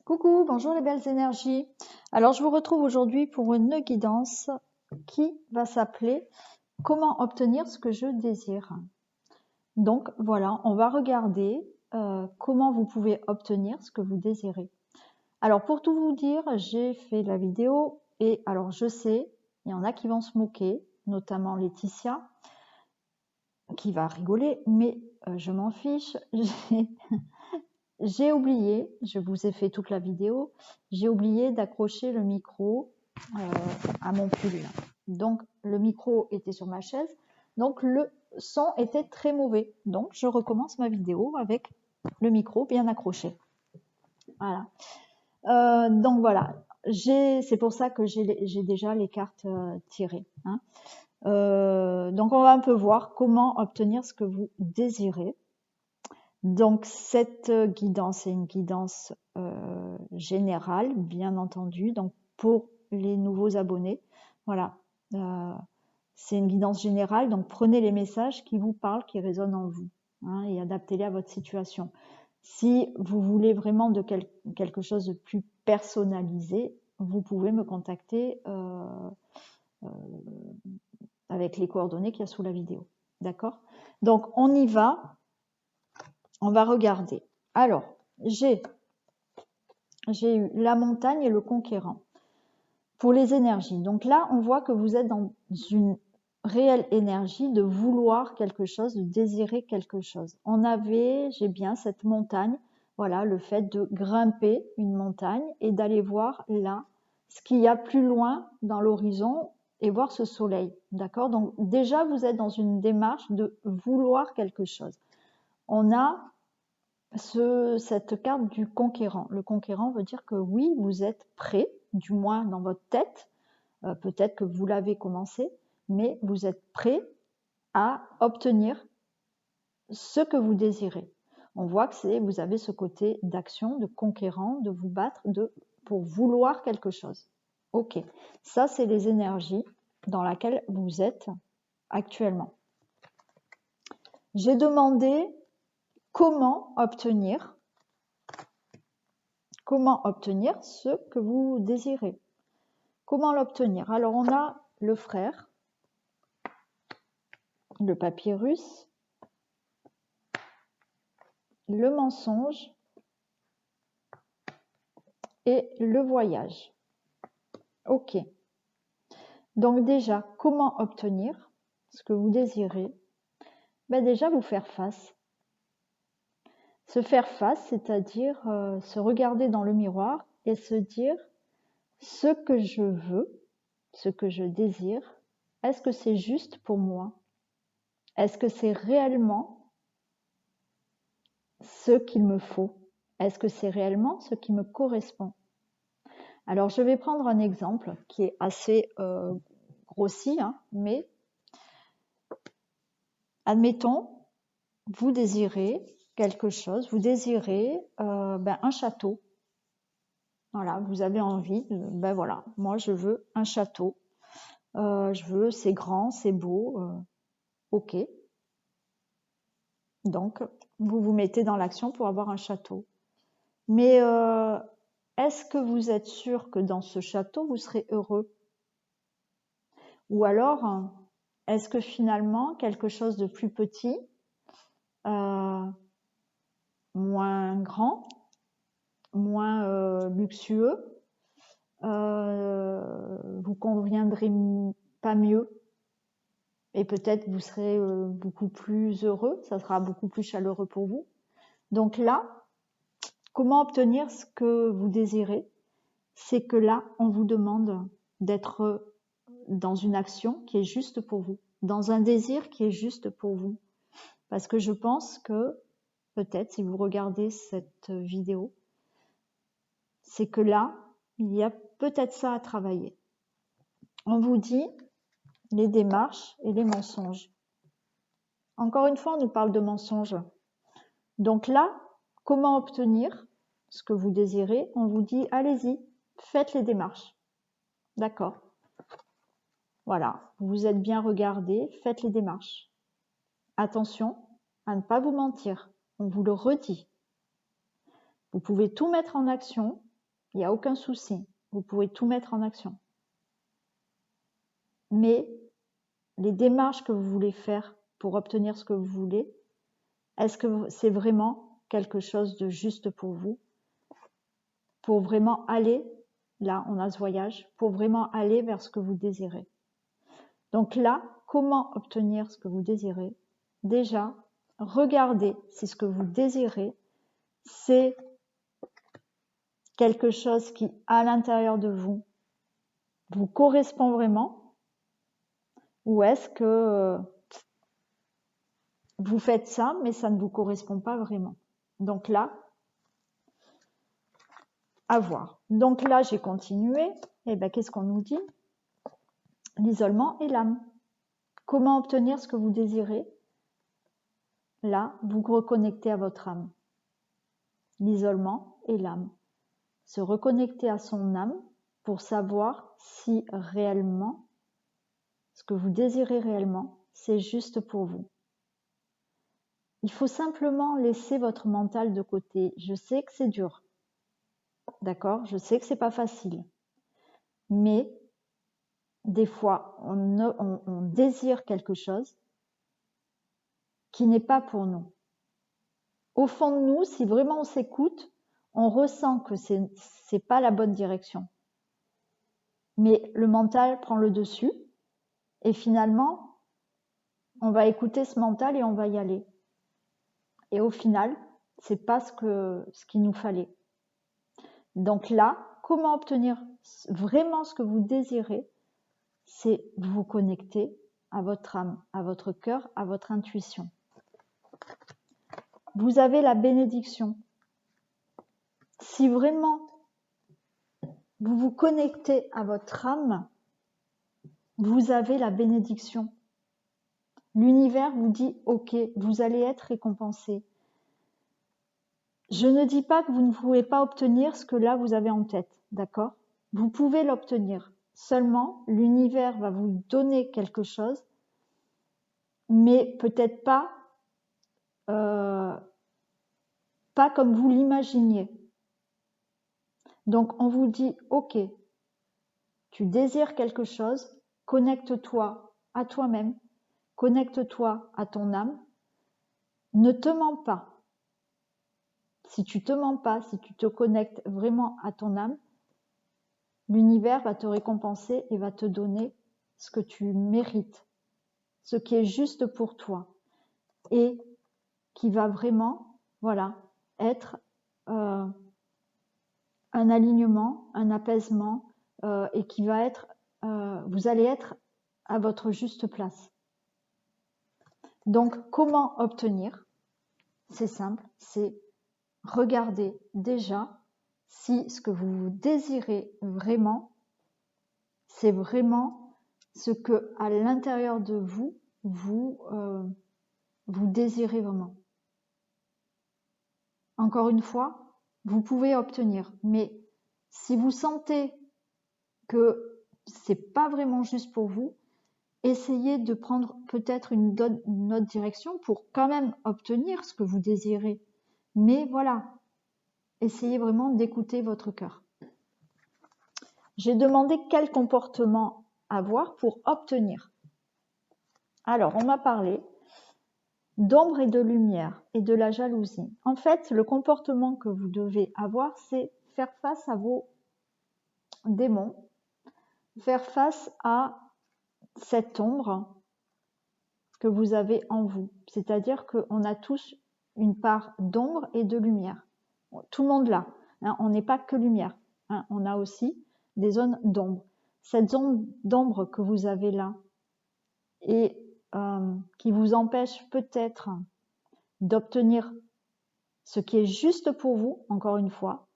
Coucou, bonjour les belles énergies. Alors je vous retrouve aujourd'hui pour une guidance qui va s'appeler Comment obtenir ce que je désire. Donc voilà, on va regarder comment vous pouvez obtenir ce que vous désirez. Alors pour tout vous dire, j'ai fait la vidéo et alors je sais, il y en a qui vont se moquer, notamment Laetitia, qui va rigoler, mais je m'en fiche. J'ai oublié, je vous ai fait toute la vidéo, j'ai oublié d'accrocher le micro à mon pull. Donc le micro était sur ma chaise, donc le son était très mauvais. Donc je recommence ma vidéo avec le micro bien accroché. Voilà. Donc voilà, c'est pour ça que j'ai déjà les cartes tirées. Hein. Donc on va un peu voir comment obtenir ce que vous désirez. Donc cette guidance est une guidance générale, bien entendu, donc pour les nouveaux abonnés. Voilà, c'est une guidance générale, donc prenez les messages qui vous parlent, qui résonnent en vous, hein, et adaptez-les à votre situation. Si vous voulez vraiment de quelque chose de plus personnalisé, vous pouvez me contacter avec les coordonnées qu'il y a sous la vidéo. D'accord? Donc on y va. On va regarder. Alors, j'ai eu la montagne et le conquérant. Pour les énergies. Donc là, on voit que vous êtes dans une réelle énergie de vouloir quelque chose, de désirer quelque chose. J'ai bien cette montagne, voilà, le fait de grimper une montagne et d'aller voir là ce qu'il y a plus loin dans l'horizon et voir ce soleil. D'accord? Donc déjà, vous êtes dans une démarche de vouloir quelque chose. On a cette carte du conquérant. Le conquérant veut dire que oui, vous êtes prêt, du moins dans votre tête, peut-être que vous l'avez commencé, mais vous êtes prêt à obtenir ce que vous désirez. On voit que vous avez ce côté d'action, de conquérant, de vous battre, pour vouloir quelque chose. Ok, ça c'est les énergies dans lesquelles vous êtes actuellement. J'ai demandé comment obtenir ce que vous désirez. Comment l'obtenir? Alors, on a le frère, le papyrus, le mensonge et le voyage. Ok. Donc déjà, comment obtenir ce que vous désirez? Ben déjà, vous faire face. Se faire face, c'est-à-dire se regarder dans le miroir et se dire ce que je veux, ce que je désire, est-ce que c'est juste pour moi? Est-ce que c'est réellement ce qu'il me faut? Est-ce que c'est réellement ce qui me correspond? Alors, je vais prendre un exemple qui est assez grossi, hein, mais admettons, vous désirez quelque chose, vous désirez un château. Voilà, vous avez envie, ben voilà, moi je veux un château. C'est grand, c'est beau, ok. Donc, vous vous mettez dans l'action pour avoir un château. Mais est-ce que vous êtes sûr que dans ce château, vous serez heureux? Ou alors, est-ce que finalement, quelque chose de plus petit, moins grand, moins luxueux, vous conviendrait pas mieux? Et peut-être vous serez beaucoup plus heureux, ça sera beaucoup plus chaleureux pour vous. Donc là, comment obtenir ce que vous désirez? C'est que là, on vous demande d'être dans une action qui est juste pour vous, dans un désir qui est juste pour vous. Parce que je pense que, peut-être, si vous regardez cette vidéo, c'est que là, il y a peut-être ça à travailler. On vous dit les démarches et les mensonges. Encore une fois, on nous parle de mensonges. Donc là, comment obtenir ce que vous désirez? On vous dit, allez-y, faites les démarches. D'accord. Voilà, vous vous êtes bien regardé, faites les démarches. Attention à ne pas vous mentir, on vous le redit. Vous pouvez tout mettre en action, Il n'y a aucun souci. Vous pouvez tout mettre en action. Mais les démarches que vous voulez faire pour obtenir ce que vous voulez, est-ce que c'est vraiment quelque chose de juste pour vous? Pour vraiment aller, là on a ce voyage, pour vraiment aller vers ce que vous désirez. Donc là, comment obtenir ce que vous désirez? Déjà, regardez si ce que vous désirez, c'est quelque chose qui, à l'intérieur de vous, vous correspond vraiment, ou est-ce que vous faites ça, mais ça ne vous correspond pas vraiment. Donc là, à voir. Donc là, j'ai continué. Et bien, qu'est-ce qu'on nous dit? L'isolement et l'âme. Comment obtenir ce que vous désirez? Là, vous reconnectez à votre âme. L'isolement et l'âme. Se reconnecter à son âme pour savoir si réellement, ce que vous désirez réellement, c'est juste pour vous. Il faut simplement laisser votre mental de côté. Je sais que c'est dur. D'accord? Je sais que c'est pas facile. Mais des fois, on désire quelque chose qui n'est pas pour nous. Au fond de nous, si vraiment on s'écoute, on ressent que c'est pas la bonne direction. Mais le mental prend le dessus et finalement, on va écouter ce mental et on va y aller. Et au final, c'est pas ce qu'il nous fallait. Donc là, comment obtenir vraiment ce que vous désirez? C'est vous connecter à votre âme, à votre cœur, à votre intuition. Vous avez la bénédiction. Si vraiment vous vous connectez à votre âme, vous avez la bénédiction. L'univers vous dit « Ok, vous allez être récompensé ». Je ne dis pas que vous ne pouvez pas obtenir ce que là vous avez en tête, d'accord? Vous pouvez l'obtenir. Seulement, l'univers va vous donner quelque chose, mais peut-être pas comme vous l'imaginiez. Donc, on vous dit « Ok, tu désires quelque chose, connecte-toi à toi-même, connecte-toi à ton âme, ne te mens pas. Si tu te mens pas, si tu te connectes vraiment à ton âme, l'univers va te récompenser et va te donner ce que tu mérites, ce qui est juste pour toi et qui va vraiment, voilà, être un alignement, un apaisement et qui va être, vous allez être à votre juste place. Donc, comment obtenir? C'est simple, c'est regarder déjà si ce que vous désirez vraiment, c'est vraiment ce que à l'intérieur de vous, vous désirez vraiment. Encore une fois, vous pouvez obtenir, mais si vous sentez que c'est pas vraiment juste pour vous, essayez de prendre peut-être une autre direction pour quand même obtenir ce que vous désirez. Mais voilà, essayez vraiment d'écouter votre cœur. J'ai demandé quel comportement avoir pour obtenir. Alors, on m'a parlé d'ombre et de lumière et de la jalousie. En fait, le comportement que vous devez avoir, c'est faire face à vos démons, faire face à cette ombre que vous avez en vous. C'est-à-dire qu'on a tous une part d'ombre et de lumière. Tout le monde l'a. Hein, on n'est pas que lumière. Hein, on a aussi des zones d'ombre. Cette zone d'ombre que vous avez là et qui vous empêche peut-être d'obtenir ce qui est juste pour vous, encore une fois,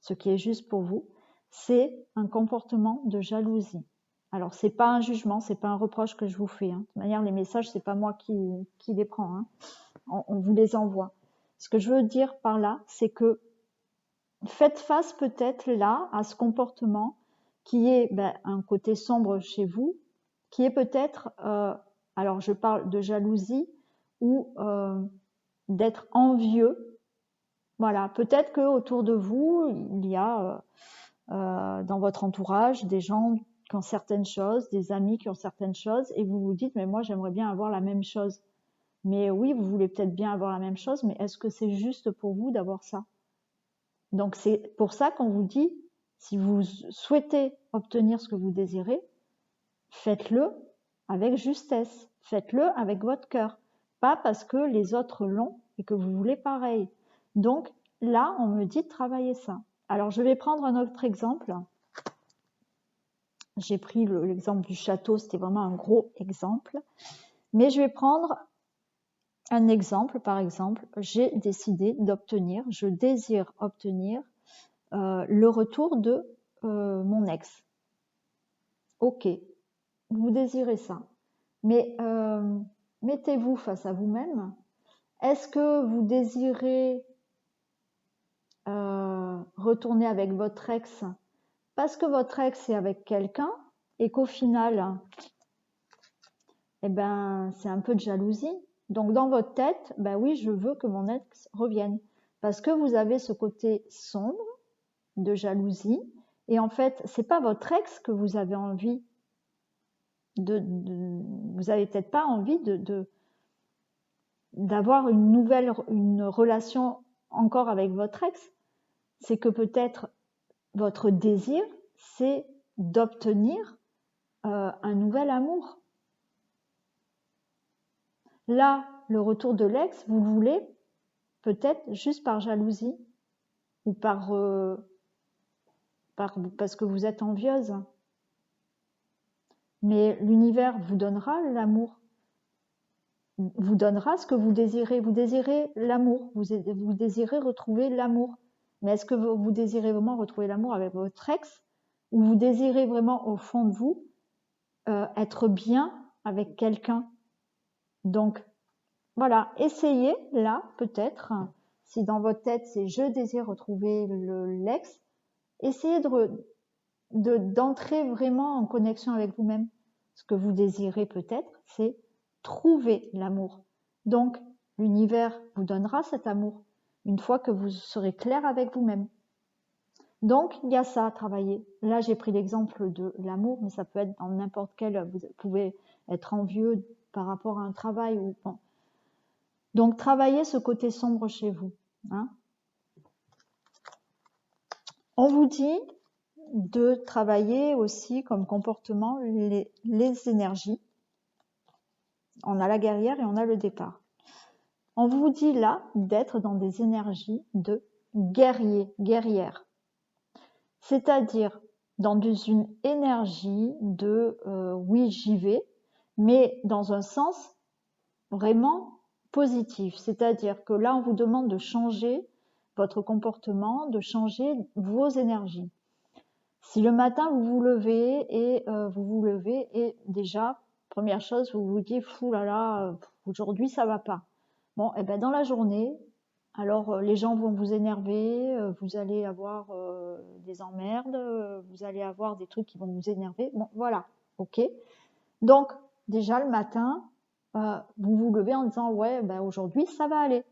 ce qui est juste pour vous, c'est un comportement de jalousie. Alors, c'est pas un jugement, c'est pas un reproche que je vous fais. Hein. De toute manière, les messages, c'est pas moi qui les prends. Hein. On vous les envoie. Ce que je veux dire par là, c'est que faites face peut-être là à ce comportement qui est un côté sombre chez vous, qui est peut-être, alors je parle de jalousie ou d'être envieux Voilà, peut-être que autour de vous, il y a dans votre entourage des gens qui ont certaines choses, des amis qui ont certaines choses, et vous vous dites, mais moi j'aimerais bien avoir la même chose. Mais oui, vous voulez peut-être bien avoir la même chose, mais est-ce que c'est juste pour vous d'avoir ça? Donc c'est pour ça qu'on vous dit, si vous souhaitez obtenir ce que vous désirez, faites-le avec justesse, faites-le avec votre cœur, pas parce que les autres l'ont et que vous voulez pareil. Donc là, on me dit de travailler ça. Alors je vais prendre un autre exemple. J'ai pris l'exemple du château, c'était vraiment un gros exemple. Mais je vais prendre un exemple, par exemple, j'ai décidé d'obtenir, je désire obtenir le retour de mon ex. Ok, vous désirez ça. Mais mettez-vous face à vous-même. Est-ce que vous désirez retourner avec votre ex parce que votre ex est avec quelqu'un et qu'au final, eh ben, c'est un peu de jalousie. Donc dans votre tête, ben oui, je veux que mon ex revienne. Parce que vous avez ce côté sombre de jalousie. Et en fait, c'est pas votre ex que vous avez envie vous avez peut-être pas envie d'avoir une relation encore avec votre ex. C'est que peut-être votre désir, c'est d'obtenir un nouvel amour. Là, le retour de l'ex, vous le voulez peut-être juste par jalousie ou parce que vous êtes envieuse. Mais l'univers vous donnera l'amour, vous donnera ce que vous désirez. Vous désirez l'amour, vous désirez retrouver l'amour. Mais est-ce que vous désirez vraiment retrouver l'amour avec votre ex ou vous désirez vraiment au fond de vous être bien avec quelqu'un? Donc, voilà, essayez là, peut-être, si dans votre tête c'est je désire retrouver l'ex, essayez d'entrer vraiment en connexion avec vous-même. Ce que vous désirez peut-être, c'est trouver l'amour. Donc, l'univers vous donnera cet amour une fois que vous serez clair avec vous-même. Donc, il y a ça à travailler. Là, j'ai pris l'exemple de l'amour, mais ça peut être dans n'importe quel. Vous pouvez être envieux par rapport à un travail ou bon. Donc, travaillez ce côté sombre chez vous. Hein. On vous dit de travailler aussi comme comportement les énergies. On a la guerrière et on a le départ. On vous dit là d'être dans des énergies de guerrier, guerrière. C'est-à-dire dans une énergie de oui, j'y vais, mais dans un sens vraiment positif. C'est-à-dire que là, on vous demande de changer votre comportement, de changer vos énergies. Si le matin vous vous levez et déjà, première chose, vous vous dites fou là là, aujourd'hui ça va pas. Bon, et ben dans la journée, alors les gens vont vous énerver, vous allez avoir des emmerdes, vous allez avoir des trucs qui vont vous énerver. Bon, voilà, ok. Donc déjà le matin, vous vous levez en disant ouais, ben aujourd'hui ça va aller.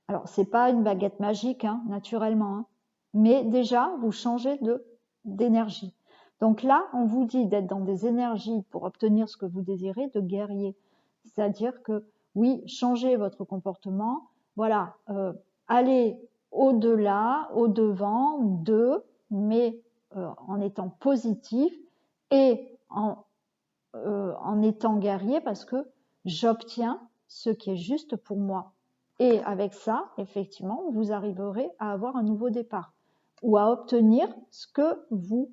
Alors c'est pas une baguette magique, hein, naturellement, hein, mais déjà vous changez d'énergie. Donc là, on vous dit d'être dans des énergies pour obtenir ce que vous désirez, de guerrier. C'est-à-dire que oui, changez votre comportement, voilà, allez au-delà, au-devant mais en étant positif et en étant guerrier parce que j'obtiens ce qui est juste pour moi. Et avec ça, effectivement, vous arriverez à avoir un nouveau départ ou à obtenir ce que vous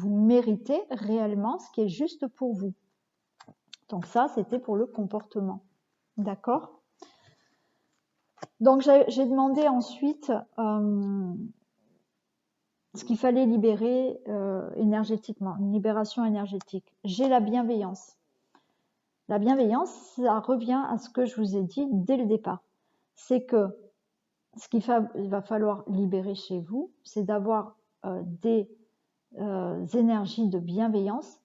méritez réellement, ce qui est juste pour vous. Donc ça, c'était pour le comportement. D'accord ? Donc j'ai demandé ensuite ce qu'il fallait libérer énergétiquement, une libération énergétique. J'ai la bienveillance. La bienveillance, ça revient à ce que je vous ai dit dès le départ. C'est que ce qu'il va falloir libérer chez vous, c'est d'avoir des énergies de bienveillance.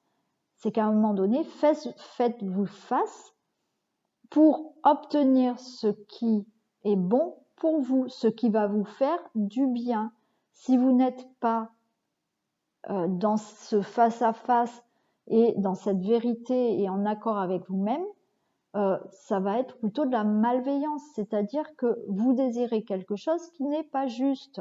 C'est qu'à un moment donné, faites-vous face pour obtenir ce qui est bon pour vous, ce qui va vous faire du bien. Si vous n'êtes pas dans ce face-à-face et dans cette vérité et en accord avec vous-même, ça va être plutôt de la malveillance, c'est-à-dire que vous désirez quelque chose qui n'est pas juste.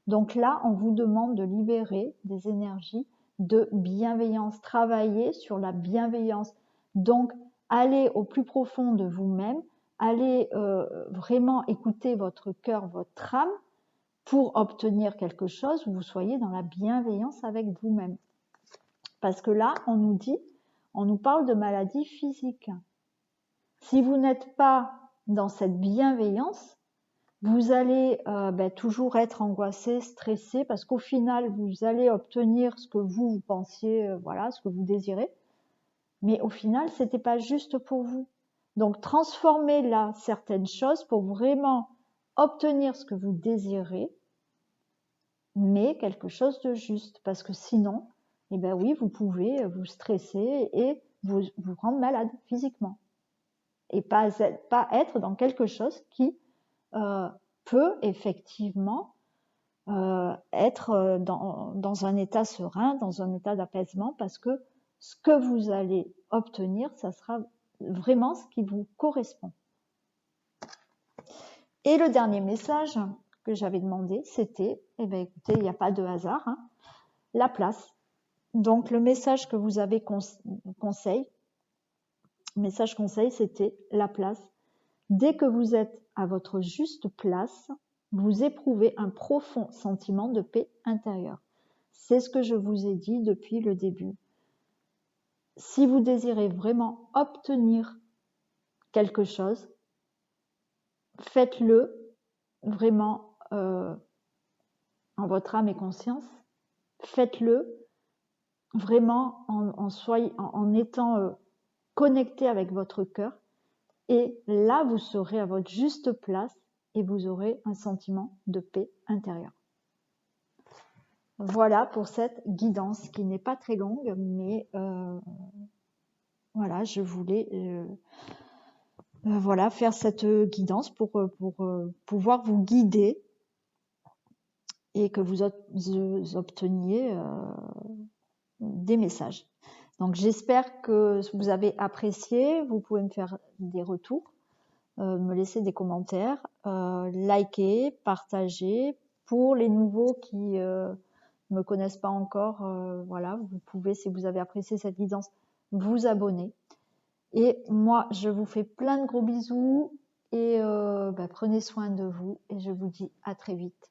Donc là, on vous demande de libérer des énergies de bienveillance, travailler sur la bienveillance. Donc, allez au plus profond de vous-même, allez vraiment écouter votre cœur, votre âme, pour obtenir quelque chose où vous soyez dans la bienveillance avec vous-même. Parce que là, on nous parle de maladies physiques. Si vous n'êtes pas dans cette bienveillance, vous allez toujours être angoissé, stressé, parce qu'au final, vous allez obtenir ce que vous pensiez, voilà, ce que vous désirez. Mais au final, c'était pas juste pour vous. Donc, transformez là certaines choses pour vraiment obtenir ce que vous désirez, mais quelque chose de juste. Parce que sinon, eh ben oui, vous pouvez vous stresser et vous rendre malade physiquement. Et pas être dans quelque chose qui peut effectivement être dans un état serein, dans un état d'apaisement, parce que ce que vous allez obtenir, ça sera vraiment ce qui vous correspond. Et le dernier message que j'avais demandé, c'était, eh bien écoutez, il n'y a pas de hasard, hein, la place. Donc le message que vous avez conseil, c'était la place. Dès que vous êtes à votre juste place, vous éprouvez un profond sentiment de paix intérieure. C'est ce que je vous ai dit depuis le début. Si vous désirez vraiment obtenir quelque chose, faites-le vraiment en votre âme et conscience. Faites-le vraiment en étant connecté avec votre cœur. Et là, vous serez à votre juste place et vous aurez un sentiment de paix intérieure. Voilà pour cette guidance qui n'est pas très longue, mais voilà, je voulais faire cette guidance pour pouvoir vous guider et que vous obteniez des messages. Donc j'espère que vous avez apprécié. Vous pouvez me faire des retours, me laisser des commentaires, liker, partager. Pour les nouveaux qui me connaissent pas encore, voilà, vous pouvez, si vous avez apprécié cette guidance, vous abonner. Et moi, je vous fais plein de gros bisous et prenez soin de vous et je vous dis à très vite.